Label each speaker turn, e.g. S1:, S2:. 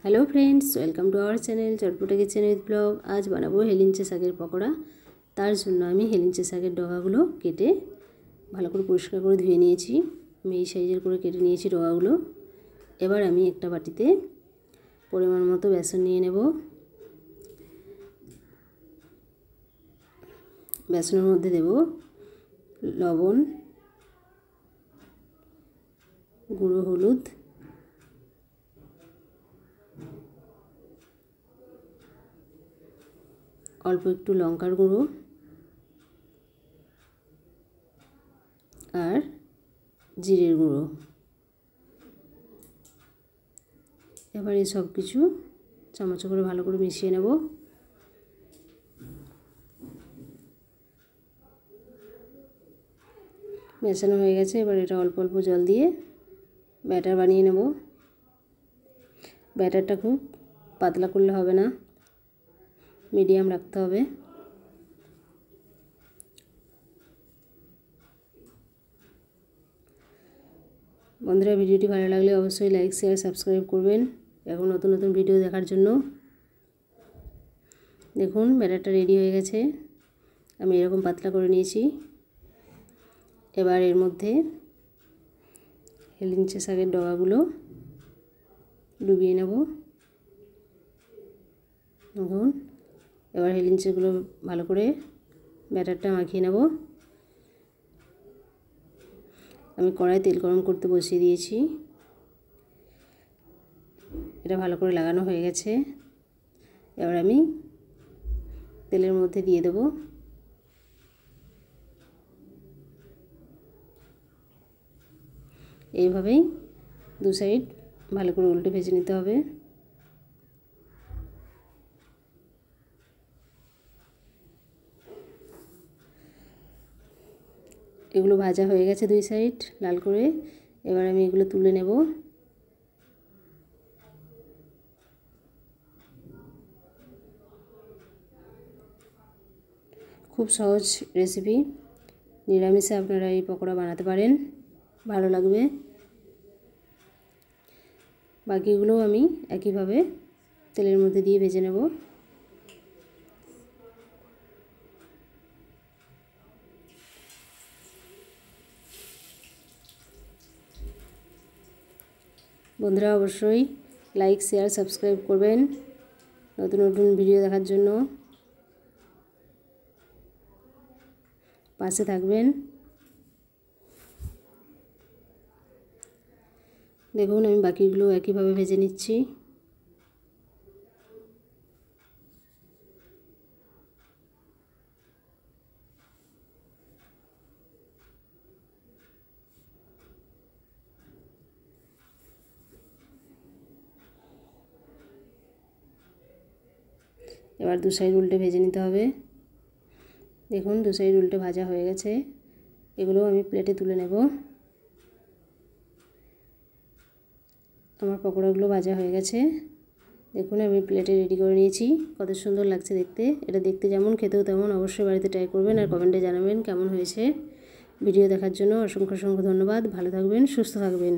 S1: Hello friends, welcome to our channel Chatpata kitchen with blog. आज बनाबो हेलिंचे शाकेर पकोड़ा। तार जन्य आमी हेलिंचे शाकेर डगागुलो केटे भालो करे परिष्कार करे धुए निয়েছি। আমি এই সাইজের করে কেটে নিয়েছি ডগাগুলো। এবার আমি একটা বাটিতে পরিমাণ মতো বেসন নিয়ে নেব। বেসনের মধ্যে দেব লবণ, গুঁড়ো হলুদ, অল্প একটু লঙ্কার গুঁড়ো আর জিরের গুঁড়ো। এবার এই সব কিছু চামচে করে ভালো করে মিশিয়ে নেব। মেশানো হয়ে গেছে। এবার এটা অল্প অল্প জল দিয়ে ব্যাটার বানিয়ে নেব। ব্যাটারটা খুব পাতলা করলে হবে না, মিডিয়াম রাখতে হবে। বন্ধুরা, ভিডিওটি ভালো লাগলে অবশ্যই লাইক, শেয়ার, সাবস্ক্রাইব করবেন এখন নতুন নতুন ভিডিও দেখার জন্য। দেখুন ব্যাটারটা রেডি হয়ে গেছে। আমি এরকম পাতলা করে নিয়েছি। এবার এর মধ্যে হেলিঞ্চে শাকের ডগাগুলো ডুবিয়ে নেব। দেখুন এবার হেলিঞ্চেগুলো ভালো করে ব্যাটারটা মাখিয়ে নেব। আমি কড়াই তেল গরম করতে বসিয়ে দিয়েছি। এটা ভালো করে লাগানো হয়ে গেছে। এবার আমি তেলের মধ্যে দিয়ে দেব এইভাবেই দু সাইড ভালো করে উল্টে ভেজে নিতে হবে। এগুলো ভাজা হয়ে গেছে দুই সাইড লাল করে। এবার আমি এগুলো তুলে নেব। খুব সহজ রেসিপি, নিরামিষে আপনারা এই পকোড়া বানাতে পারেন, ভালো লাগবে। বাকিগুলোও আমি একইভাবে তেলের মধ্যে দিয়ে ভেজে নেব। বন্ধুরা অবশ্যই লাইক, শেয়ার, সাবস্ক্রাইব করবেন নতুন নতুন ভিডিও দেখার জন্য। পাশে থাকবেন। দেখুন আমি বাকিগুলো একইভাবে ভেজে নিচ্ছি। এবার দু সাইড উল্টে ভেজে নিতে হবে। দেখুন দু সাইড উল্টে ভাজা হয়ে গেছে। এগুলো আমি প্লেটে তুলে নেব। আমার পকোড়াগুলো ভাজা হয়ে গেছে। দেখুন আমি প্লেটে রেডি করে নিয়েছি। কত সুন্দর লাগছে দেখতে। এটা দেখতে যেমন খেতেও তেমন। অবশ্যই বাড়িতে ট্রাই করবেন আর কমেন্টে জানাবেন কেমন হয়েছে। ভিডিও দেখার জন্য অসংখ্য অসংখ্য ধন্যবাদ। ভালো থাকবেন, সুস্থ থাকবেন।